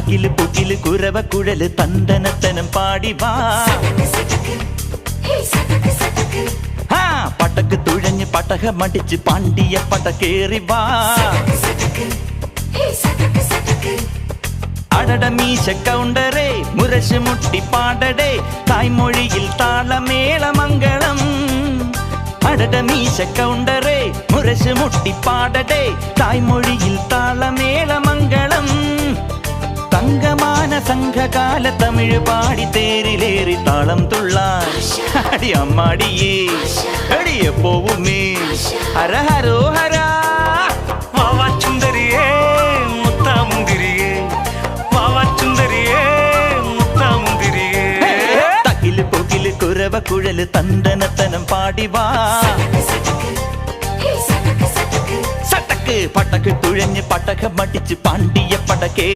തകില് പുകില് കുരവ കുഴല് തന്തനത്തനം പാടി വാ. പടക്ക് തുഴഞ്ഞ് പടകമടിച്ച് പാണ്ടിയ പടകേറി വാ. അടട മീശ കൗണ്ടറേ മുരശ് മുട്ടി പാടടേ തായ്മൊഴിയിൽ താളമേളമംഗളം. അടട മീശ കൗണ്ടറേ മുരശ് മുട്ടി പാടടേ തായ്മൊഴിയിൽ താളമേളമംഗളം. തങ്കമാന സംഘകാല തമിഴ് പാടി തേരിലേറി താളം തുള്ളാൻ അടി അമ്മാടിയേ അടിയെ പോവുമേ ഹര ഹരോ ഹരാ. വാവാച്ചുന്തരിയേ മുത്താമുന്തിരിയേ വാവാച്ചുന്തരിയേ മുത്താമുന്തിരിയേ. തകില് പുകില് കുരവ കുഴല് തന്തനത്തനം പാടി വാ. സട്ടക്ക് പടക്ക് തുഴഞ്ഞ് പടകമടിച്ച് പാണ്ടിയ പടകേ